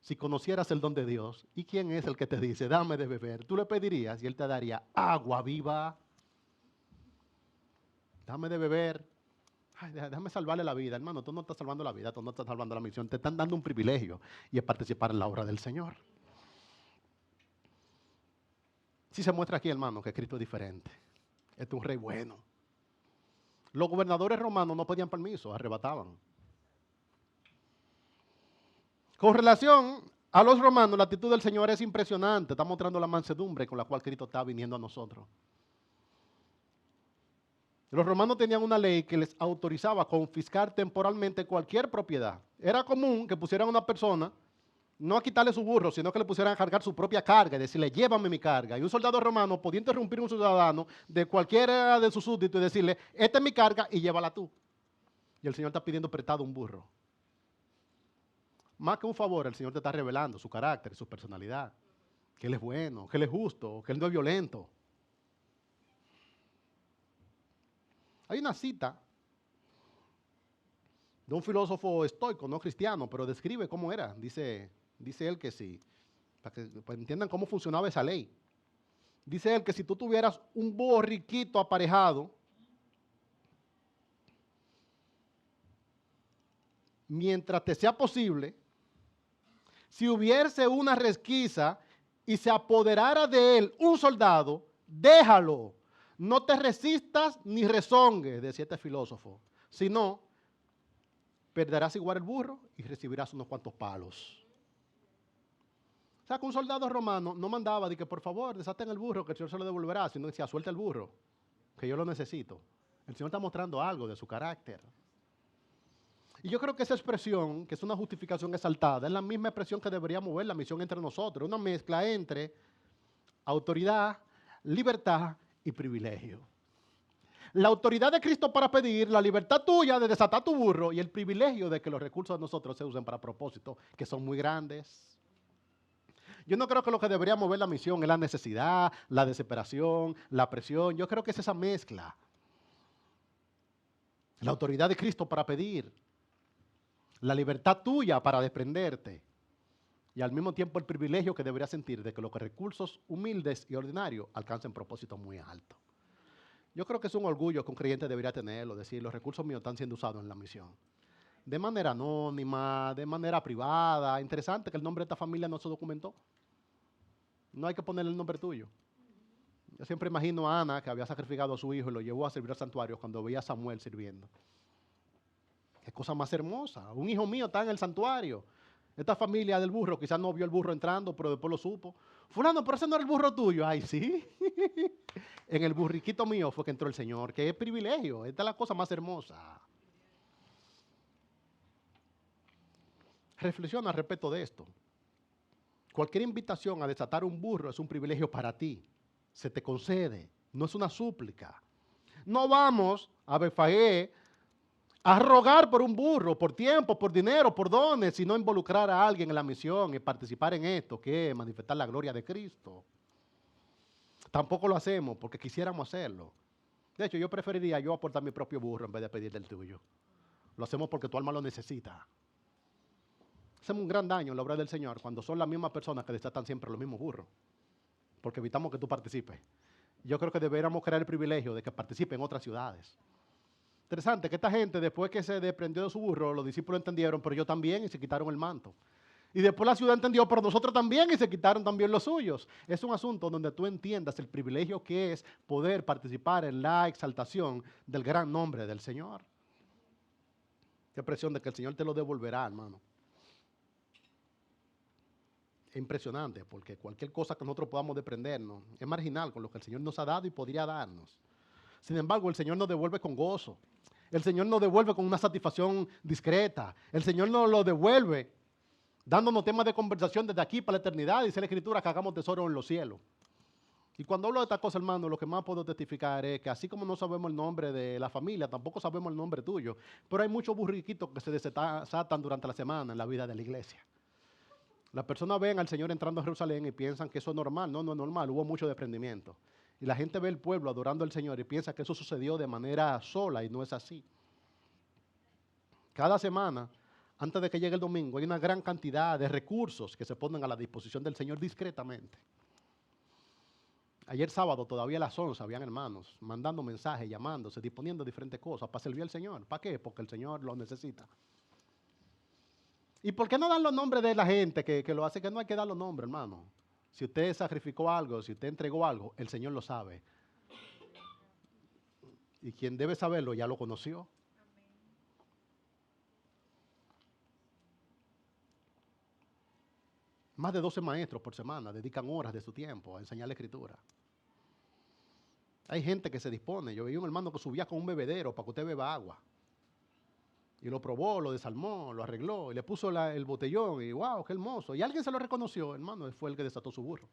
Si conocieras el don de Dios, ¿y quién es el que te dice, dame de beber? Tú le pedirías y Él te daría agua viva. Dame de beber. Ay, déjame salvarle la vida. Hermano, tú no estás salvando la vida, tú no estás salvando la misión. Te están dando un privilegio y es participar en la obra del Señor. Si se muestra aquí, hermano, que Cristo es diferente. Este es un rey bueno. Los gobernadores romanos no pedían permiso, arrebataban. Con relación a los romanos, la actitud del Señor es impresionante. Está mostrando la mansedumbre con la cual Cristo está viniendo a nosotros. Los romanos tenían una ley que les autorizaba confiscar temporalmente cualquier propiedad. Era común que pusieran a una persona, no a quitarle su burro, sino que le pusieran a cargar su propia carga y decirle, llévame mi carga. Y un soldado romano podía interrumpir a un ciudadano de cualquiera de sus súbditos y decirle, esta es mi carga y llévala tú. Y el Señor está pidiendo prestado un burro. Más que un favor, el Señor te está revelando su carácter, su personalidad. Que Él es bueno, que Él es justo, que Él no es violento. Hay una cita de un filósofo estoico, no cristiano, pero describe cómo era. Dice él que sí, para que entiendan cómo funcionaba esa ley. Dice él que si tú tuvieras un borriquito aparejado, mientras te sea posible, si hubiese una resquisa y se apoderara de él un soldado, déjalo. No te resistas ni rezongues, decía este filósofo. Si no, perderás igual el burro y recibirás unos cuantos palos. O sea, que un soldado romano no mandaba de que por favor desaten el burro, que el Señor se lo devolverá, sino decía, suelta el burro, que yo lo necesito. El Señor está mostrando algo de su carácter. Y yo creo que esa expresión, que es una justificación exaltada, es la misma expresión que debería mover la misión entre nosotros, una mezcla entre autoridad, libertad y privilegio. La autoridad de Cristo para pedir, la libertad tuya de desatar tu burro y el privilegio de que los recursos de nosotros se usen para propósitos que son muy grandes. Yo no creo que lo que debería mover la misión es la necesidad, la desesperación, la presión. Yo creo que es esa mezcla. La autoridad de Cristo para pedir, la libertad tuya para desprenderte y al mismo tiempo el privilegio que deberías sentir de que los recursos humildes y ordinarios alcancen propósitos muy altos. Yo creo que es un orgullo que un creyente debería tenerlo, decir, los recursos míos están siendo usados en la misión. De manera anónima, de manera privada. Interesante que el nombre de esta familia no se documentó. No hay que ponerle el nombre tuyo. Yo siempre imagino a Ana que había sacrificado a su hijo y lo llevó a servir al santuario cuando veía a Samuel sirviendo. Qué cosa más hermosa. Un hijo mío está en el santuario. Esta familia del burro quizás no vio el burro entrando, pero después lo supo. Fulano, pero ese no era el burro tuyo. Ay, sí. En el burriquito mío fue que entró el Señor. Qué privilegio. Esta es la cosa más hermosa. Reflexiona al respecto de esto. Cualquier invitación a desatar un burro es un privilegio para ti. Se te concede. No es una súplica. No vamos a Betfagé a rogar por un burro, por tiempo, por dinero, por dones, sino involucrar a alguien en la misión y participar en esto, que es manifestar la gloria de Cristo. Tampoco lo hacemos porque quisiéramos hacerlo. De hecho, yo preferiría yo aportar mi propio burro en vez de pedir del tuyo. Lo hacemos porque tu alma lo necesita. Hacemos un gran daño en la obra del Señor cuando son las mismas personas que desatan siempre los mismos burros, porque evitamos que tú participes. Yo creo que deberíamos crear el privilegio de que participe en otras ciudades. Interesante que esta gente, después que se desprendió de su burro, los discípulos entendieron, pero yo también, y se quitaron el manto. Y después la ciudad entendió, pero nosotros también, y se quitaron también los suyos. Es un asunto donde tú entiendas el privilegio que es poder participar en la exaltación del gran nombre del Señor. Qué presión de que el Señor te lo devolverá, hermano. Es impresionante, porque cualquier cosa que nosotros podamos desprendernos es marginal con lo que el Señor nos ha dado y podría darnos. Sin embargo, el Señor nos devuelve con gozo. El Señor nos devuelve con una satisfacción discreta. El Señor nos lo devuelve dándonos temas de conversación desde aquí para la eternidad. Dice la Escritura que hagamos tesoro en los cielos. Y cuando hablo de esta cosa, hermano, lo que más puedo testificar es que así como no sabemos el nombre de la familia, tampoco sabemos el nombre tuyo. Pero hay muchos burriquitos que se desatan durante la semana en la vida de la iglesia. Las personas ven al Señor entrando a Jerusalén y piensan que eso es normal. No, no es normal. Hubo mucho desprendimiento. Y la gente ve el pueblo adorando al Señor y piensa que eso sucedió de manera sola y no es así. Cada semana, antes de que llegue el domingo, hay una gran cantidad de recursos que se ponen a la disposición del Señor discretamente. Ayer sábado, todavía a las 11, habían hermanos mandando mensajes, llamándose, disponiendo diferentes cosas para servir al Señor. ¿Para qué? Porque el Señor lo necesita. ¿Y por qué no dan los nombres de la gente que lo hace? Que no hay que dar los nombres, hermano. Si usted sacrificó algo, si usted entregó algo, el Señor lo sabe. Y quien debe saberlo ya lo conoció. Más de 12 maestros por semana dedican horas de su tiempo a enseñar la Escritura. Hay gente que se dispone. Yo vi un hermano que subía con un bebedero para que usted beba agua. Y lo probó, lo desarmó, lo arregló, y le puso el botellón, y wow, qué hermoso. Y alguien se lo reconoció, hermano, fue el que desató su burro.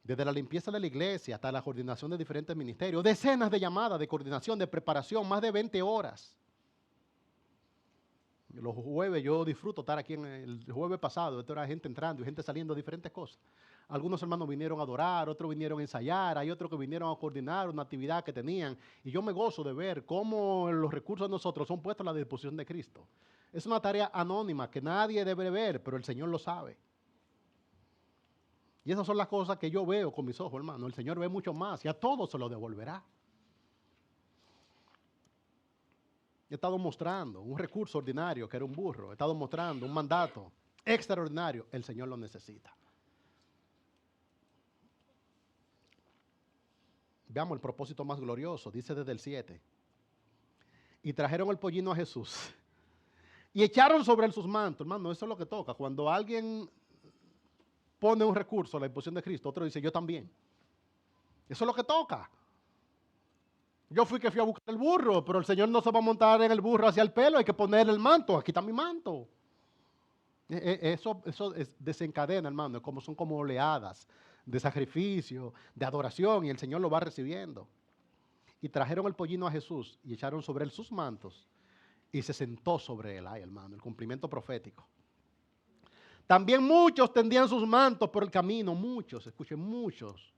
Desde la limpieza de la iglesia hasta la coordinación de diferentes ministerios, decenas de llamadas de coordinación, de preparación, más de 20 horas. Los jueves yo disfruto estar aquí el jueves pasado, esto era gente entrando y gente saliendo, diferentes cosas. Algunos hermanos vinieron a adorar, otros vinieron a ensayar, hay otros que vinieron a coordinar una actividad que tenían. Y yo me gozo de ver cómo los recursos de nosotros son puestos a la disposición de Cristo. Es una tarea anónima que nadie debe ver, pero el Señor lo sabe. Y esas son las cosas que yo veo con mis ojos, hermano. El Señor ve mucho más y a todos se lo devolverá. He estado mostrando un recurso ordinario que era un burro. He estado mostrando un mandato extraordinario. El Señor lo necesita. Veamos el propósito más glorioso. Dice desde el 7. Y trajeron el pollino a Jesús. Y echaron sobre él sus mantos. Hermano, eso es lo que toca. Cuando alguien pone un recurso a la imposición de Cristo, otro dice, yo también. Eso es lo que toca. Yo fui que fui a buscar el burro, pero el Señor no se va a montar en el burro hacia el pelo, hay que ponerle el manto. Aquí está mi manto. Eso desencadena, hermano, son como oleadas de sacrificio, de adoración, y el Señor lo va recibiendo. Y trajeron el pollino a Jesús y echaron sobre él sus mantos y se sentó sobre él. Ay, hermano, el cumplimiento profético. También muchos tendían sus mantos por el camino, muchos, escuchen, muchos.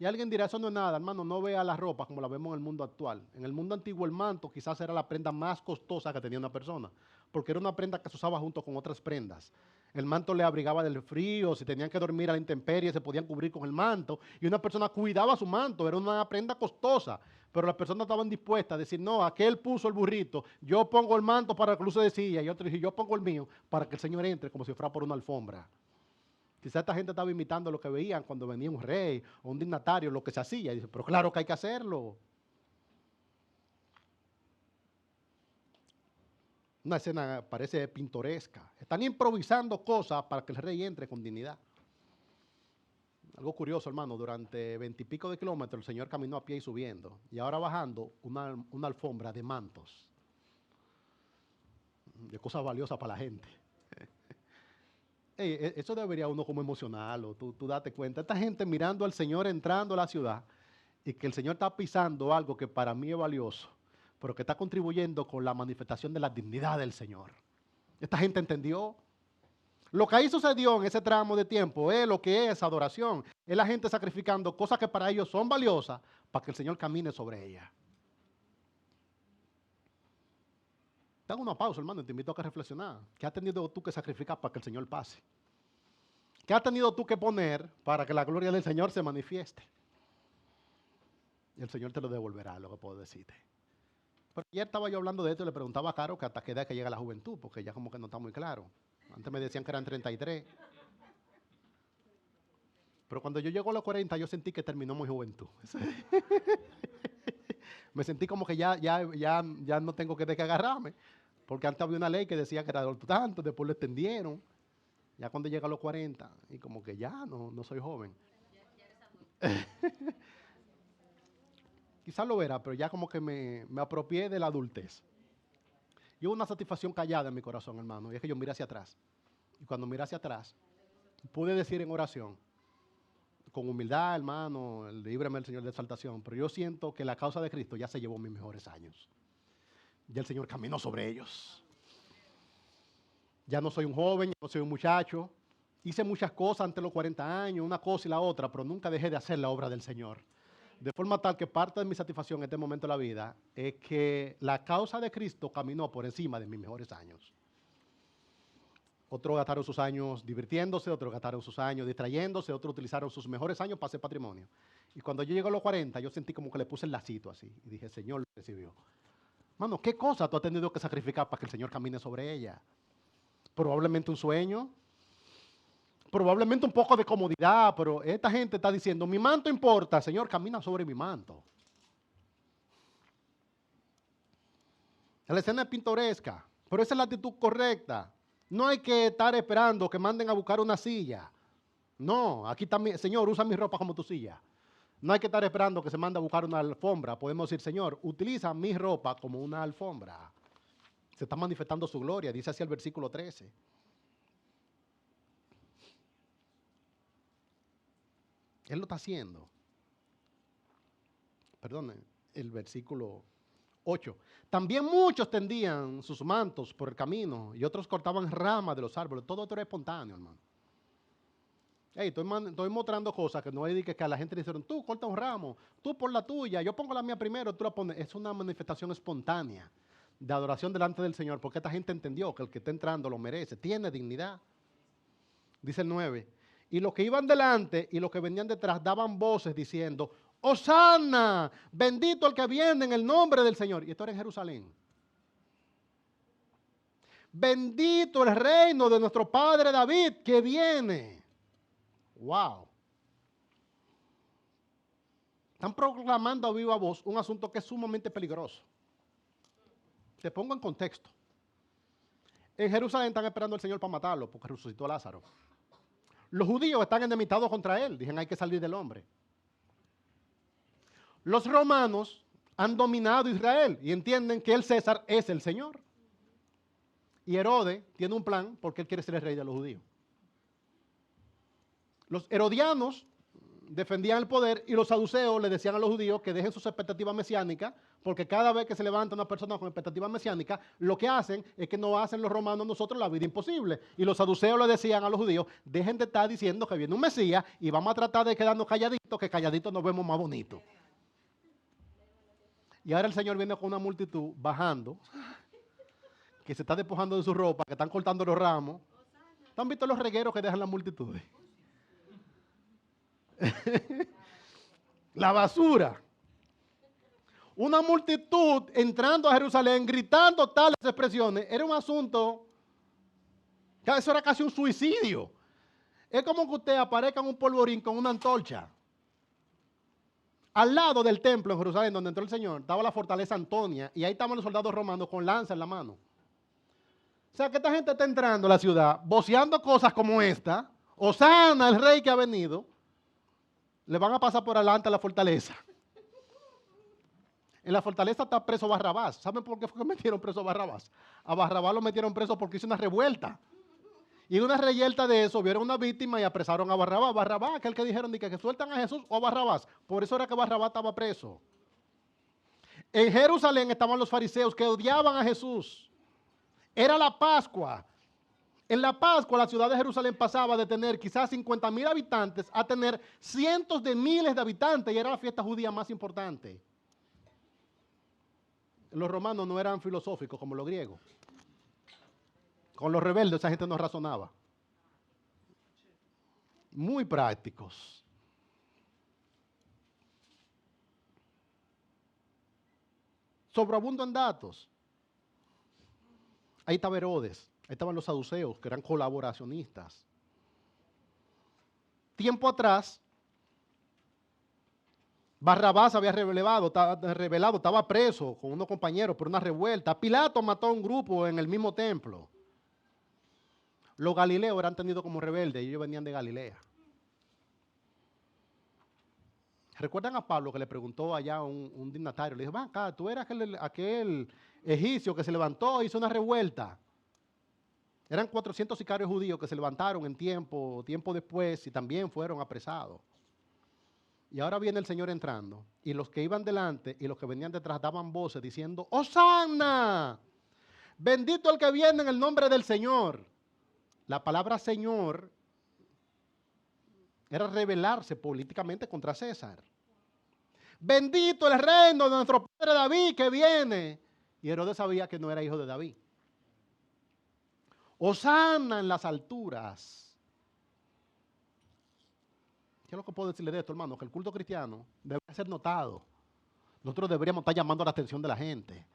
Y alguien dirá, eso no es nada, hermano, no vea la ropa como la vemos en el mundo actual. En el mundo antiguo el manto quizás era la prenda más costosa que tenía una persona, porque era una prenda que se usaba junto con otras prendas. El manto le abrigaba del frío, si tenían que dormir a la intemperie se podían cubrir con el manto, y una persona cuidaba su manto, era una prenda costosa, pero las personas estaban dispuestas a decir, no, aquel puso el burrito, yo pongo el manto para que luce de silla, y otro dice, yo pongo el mío para que el Señor entre como si fuera por una alfombra. Quizá esta gente estaba imitando lo que veían cuando venía un rey o un dignatario, lo que se hacía. Y dice, pero claro que hay que hacerlo. Una escena parece pintoresca. Están improvisando cosas para que el rey entre con dignidad. Algo curioso, hermano, durante 20 y pico de kilómetros el Señor caminó a pie y subiendo. Y ahora bajando una alfombra de mantos. De cosas valiosas para la gente. Eso debería uno como emocionarlo, tú date cuenta. Esta gente mirando al Señor entrando a la ciudad y que el Señor está pisando algo que para mí es valioso, pero que está contribuyendo con la manifestación de la dignidad del Señor. Esta gente entendió. Lo que ahí sucedió en ese tramo de tiempo es lo que es adoración. Es la gente sacrificando cosas que para ellos son valiosas para que el Señor camine sobre ellas. Te hago una pausa, hermano, y te invito a que reflexionar. ¿Qué has tenido tú que sacrificar para que el Señor pase? ¿Qué has tenido tú que poner para que la gloria del Señor se manifieste? Y el Señor te lo devolverá, lo que puedo decirte. Pero ayer estaba yo hablando de esto y le preguntaba a Caro que hasta qué edad que llega la juventud, porque ya como que no está muy claro. Antes me decían que eran 33. Pero cuando yo llego a los 40, yo sentí que terminó mi juventud. Me sentí como que ya no tengo que de qué agarrarme. Porque antes había una ley que decía que era de tanto, después lo extendieron. Ya cuando llega a los 40, y como que ya no soy joven. Quizás lo verá, pero ya como que me apropié de la adultez. Y hubo una satisfacción callada en mi corazón, hermano, y es que yo miré hacia atrás. Y cuando miré hacia atrás, pude decir en oración, con humildad, hermano, líbrame el Señor de exaltación, pero yo siento que la causa de Cristo ya se llevó mis mejores años. Ya el Señor caminó sobre ellos. Ya no soy un joven, ya no soy un muchacho. Hice muchas cosas antes de los 40 años, una cosa y la otra, pero nunca dejé de hacer la obra del Señor. De forma tal que parte de mi satisfacción en este momento de la vida es que la causa de Cristo caminó por encima de mis mejores años. Otros gastaron sus años divirtiéndose, otros gastaron sus años distrayéndose, otros utilizaron sus mejores años para hacer patrimonio. Y cuando yo llego a los 40, yo sentí como que le puse el lacito así. Y dije, Señor, lo recibió. Mano, ¿qué cosa tú has tenido que sacrificar para que el Señor camine sobre ella? Probablemente un sueño, probablemente un poco de comodidad, pero esta gente está diciendo, mi manto importa, Señor, camina sobre mi manto. La escena es pintoresca, pero esa es la actitud correcta. No hay que estar esperando que manden a buscar una silla. No, aquí está Señor, usa mi ropa como tu silla. No hay que estar esperando que se mande a buscar una alfombra. Podemos decir, Señor, utiliza mi ropa como una alfombra. Se está manifestando su gloria, dice así el versículo 13. Él lo está haciendo. Perdón, el versículo 8. También muchos tendían sus mantos por el camino y otros cortaban ramas de los árboles. Todo esto era espontáneo, hermano. Hey, estoy mostrando cosas que no es que a la gente le dijeron, tú corta un ramo, tú pon la tuya, yo pongo la mía primero, tú la pones. Es una manifestación espontánea de adoración delante del Señor, porque esta gente entendió que el que está entrando lo merece, tiene dignidad. Dice el 9. Y los que iban delante y los que venían detrás daban voces diciendo, ¡Hosana! Bendito el que viene en el nombre del Señor. Y esto era en Jerusalén. Bendito el reino de nuestro padre David que viene. ¡Wow! Están proclamando a viva voz un asunto que es sumamente peligroso. Te pongo en contexto. En Jerusalén están esperando al Señor para matarlo porque resucitó a Lázaro. Los judíos están enemistados contra él. Dicen, hay que salir del hombre. Los romanos han dominado Israel y entienden que el César es el Señor. Y Herodes tiene un plan porque él quiere ser el rey de los judíos. Los herodianos defendían el poder y los saduceos le decían a los judíos que dejen sus expectativas mesiánicas, porque cada vez que se levanta una persona con expectativas mesiánicas, lo que hacen es que no hacen los romanos a nosotros la vida imposible. Y los saduceos le decían a los judíos, dejen de estar diciendo que viene un Mesías y vamos a tratar de quedarnos calladitos, que calladitos nos vemos más bonitos. Y ahora el Señor viene con una multitud bajando, que se está despojando de su ropa, que están cortando los ramos. ¿Han visto los regueros que dejan las multitudes? La basura. Una multitud entrando a Jerusalén, gritando tales expresiones. Era un asunto, eso era casi un suicidio. Es como que usted aparezca en un polvorín con una antorcha. Al lado del templo en Jerusalén, donde entró el Señor, estaba la fortaleza Antonia, y ahí estaban los soldados romanos con lanza en la mano. O sea, que esta gente está entrando a la ciudad, voceando cosas como esta, Hosana, el rey que ha venido, le van a pasar por adelante a la fortaleza. En la fortaleza está preso Barrabás. ¿Saben por qué fue que metieron preso a Barrabás? A Barrabás lo metieron preso porque hizo una revuelta. Y en una revuelta de eso, vieron una víctima y apresaron a Barrabás. Barrabás, aquel que dijeron que sueltan a Jesús o a Barrabás. Por eso era que Barrabás estaba preso. En Jerusalén estaban los fariseos que odiaban a Jesús. Era la Pascua. En la Pascua, la ciudad de Jerusalén pasaba de tener quizás 50,000 habitantes a tener cientos de miles de habitantes, y era la fiesta judía más importante. Los romanos no eran filosóficos como los griegos. Con los rebeldes esa gente no razonaba. Muy prácticos. Sobreabundo en datos. Ahí estaba Herodes. Ahí estaban los saduceos, que eran colaboracionistas. Tiempo atrás, Barrabás había revelado, estaba preso con unos compañeros por una revuelta. Pilato mató a un grupo en el mismo templo. Los galileos eran tenidos como rebeldes y ellos venían de Galilea. ¿Recuerdan a Pablo que le preguntó allá a un dignatario? Le dijo, va acá, tú eras aquel egipcio que se levantó e hizo una revuelta. Eran 400 sicarios judíos que se levantaron en tiempo después y también fueron apresados. Y ahora viene el Señor entrando, y los que iban delante y los que venían detrás daban voces diciendo, ¡Hosana! Bendito el que viene en el nombre del Señor. La palabra Señor era rebelarse políticamente contra César. Bendito el reino de nuestro padre David que viene. Y Herodes sabía que no era hijo de David. Hosana en las alturas. ¿Qué es lo que puedo decirle de esto, hermano? Que el culto cristiano debe ser notado. Nosotros deberíamos estar llamando la atención de la gente.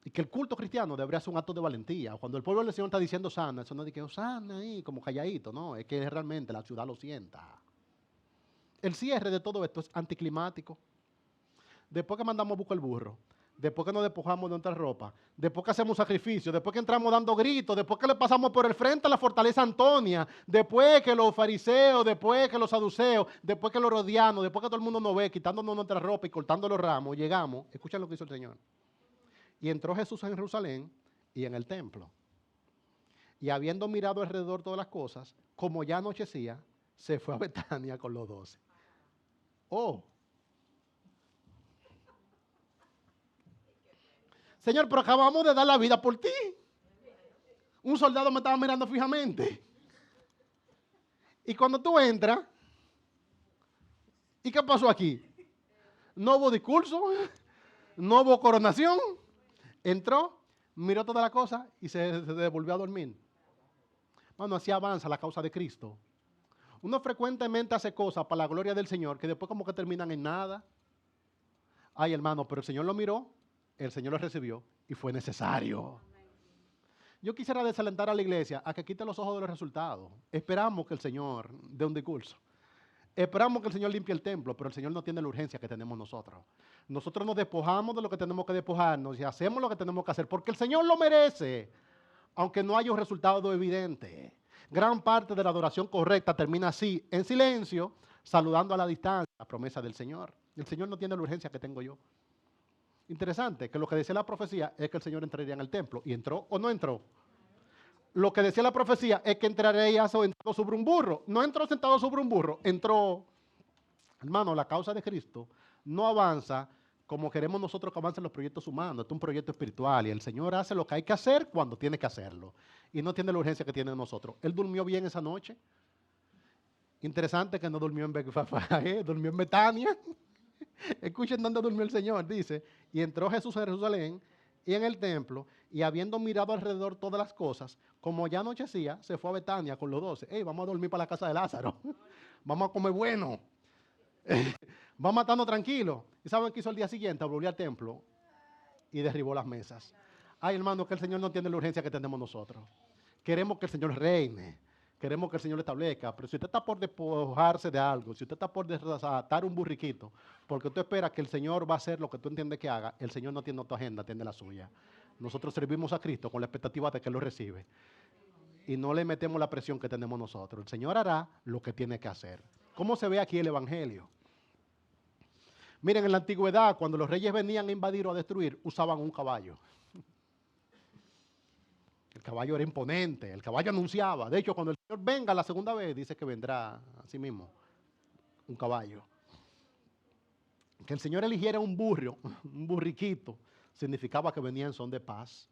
Y que el culto cristiano debería ser un acto de valentía. Cuando el pueblo del Señor está diciendo Hosana, eso no es de que Hosana ahí, como calladito, no. Es que realmente la ciudad lo sienta. El cierre de todo esto es anticlimático. Después que mandamos a buscar el burro, después que nos despojamos de nuestra ropa, después que hacemos sacrificio, después que entramos dando gritos, después que le pasamos por el frente a la fortaleza Antonia, después que los fariseos, después que los saduceos, después que los herodianos, después que todo el mundo nos ve quitándonos nuestra ropa y cortando los ramos, llegamos, escuchen lo que hizo el Señor. Y entró Jesús en Jerusalén y en el templo. Y habiendo mirado alrededor todas las cosas, como ya anochecía, se fue a Betania con los 12. Oh, Señor, pero acabamos de dar la vida por ti. Un soldado me estaba mirando fijamente. Y cuando tú entras, ¿y qué pasó aquí? No hubo discurso, no hubo coronación. Entró, miró toda la cosa y se devolvió a dormir. Bueno, así avanza la causa de Cristo. Uno frecuentemente hace cosas para la gloria del Señor que después como que terminan en nada. Ay, hermano, pero el Señor lo miró, el Señor lo recibió y fue necesario. Yo quisiera desalentar a la iglesia a que quite los ojos de los resultados. Esperamos que el Señor dé un discurso. Esperamos que el Señor limpie el templo, pero el Señor no tiene la urgencia que tenemos nosotros. Nosotros nos despojamos de lo que tenemos que despojarnos y hacemos lo que tenemos que hacer, porque el Señor lo merece. aunque no haya un resultado evidente. Gran parte de la adoración correcta termina así, en silencio, saludando a la distancia la promesa del Señor. El Señor no tiene la urgencia que tengo yo. Interesante, que lo que decía la profecía es que el Señor entraría en el templo. ¿Y entró o no entró? Lo que decía la profecía es que entraría sentado sobre un burro. No entró sentado sobre un burro, entró. Hermano, la causa de Cristo no avanza como queremos nosotros que avancen los proyectos humanos. Esto es un proyecto espiritual y el Señor hace lo que hay que hacer cuando tiene que hacerlo. Y no tiene la urgencia que tiene nosotros. Él durmió bien esa noche. Interesante que no durmió en Betfagé, durmió en Betania. Escuchen dónde durmió el Señor, dice. Y entró Jesús a Jerusalén y en el templo, y habiendo mirado alrededor todas las cosas, como ya anochecía, se fue a Betania con los 12. Hey, vamos a dormir para la casa de Lázaro. Vamos a comer bueno. Va matando tranquilo. ¿Y saben qué hizo el día siguiente? Volvió al templo y derribó las mesas. Ay, hermano, que el Señor no tiene la urgencia que tenemos nosotros. Queremos que el Señor reine. Queremos que el Señor establezca. Pero si usted está por despojarse de algo, si usted está por desatar un burriquito, porque usted espera que el Señor va a hacer lo que tú entiendes que haga, el Señor no tiene tu agenda, tiene la suya. Nosotros servimos a Cristo con la expectativa de que Él lo recibe. Y no le metemos la presión que tenemos nosotros. El Señor hará lo que tiene que hacer. ¿Cómo se ve aquí el Evangelio? Miren, en la antigüedad, cuando los reyes venían a invadir o a destruir, usaban un caballo. El caballo era imponente, el caballo anunciaba. De hecho, cuando el Señor venga la segunda vez, dice que vendrá así mismo, un caballo. Que el Señor eligiera un burro, un burriquito, significaba que venía en son de paz.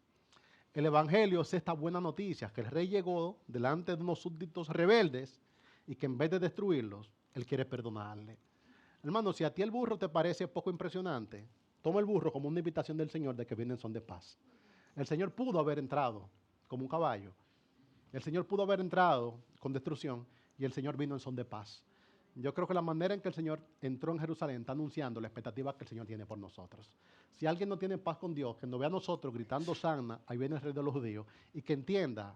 El Evangelio es esta buena noticia, que el rey llegó delante de unos súbditos rebeldes y que en vez de destruirlos, Él quiere perdonarle. Hermano, si a ti el burro te parece poco impresionante, toma el burro como una invitación del Señor de que viene en son de paz. El Señor pudo haber entrado como un caballo. El Señor pudo haber entrado con destrucción y el Señor vino en son de paz. Yo creo que la manera en que el Señor entró en Jerusalén está anunciando la expectativa que el Señor tiene por nosotros. Si alguien no tiene paz con Dios, que nos vea a nosotros gritando sana, ahí viene el rey de los judíos, y que entienda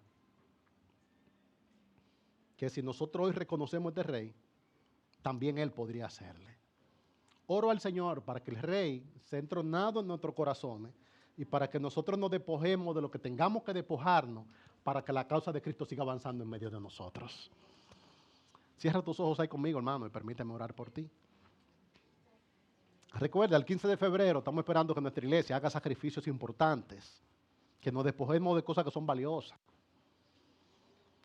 que si nosotros hoy reconocemos a este rey, también Él podría hacerle. Oro al Señor para que el Rey sea entronado en nuestros corazones y para que nosotros nos despojemos de lo que tengamos que despojarnos para que la causa de Cristo siga avanzando en medio de nosotros. Cierra tus ojos ahí conmigo, hermano, y permíteme orar por ti. Recuerda, el 15 de febrero estamos esperando que nuestra iglesia haga sacrificios importantes, que nos despojemos de cosas que son valiosas.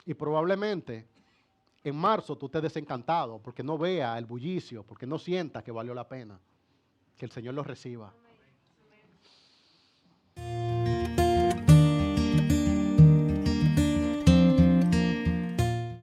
Y probablemente en marzo tú estés desencantado porque no vea el bullicio, porque no sienta que valió la pena. Que el Señor lo reciba.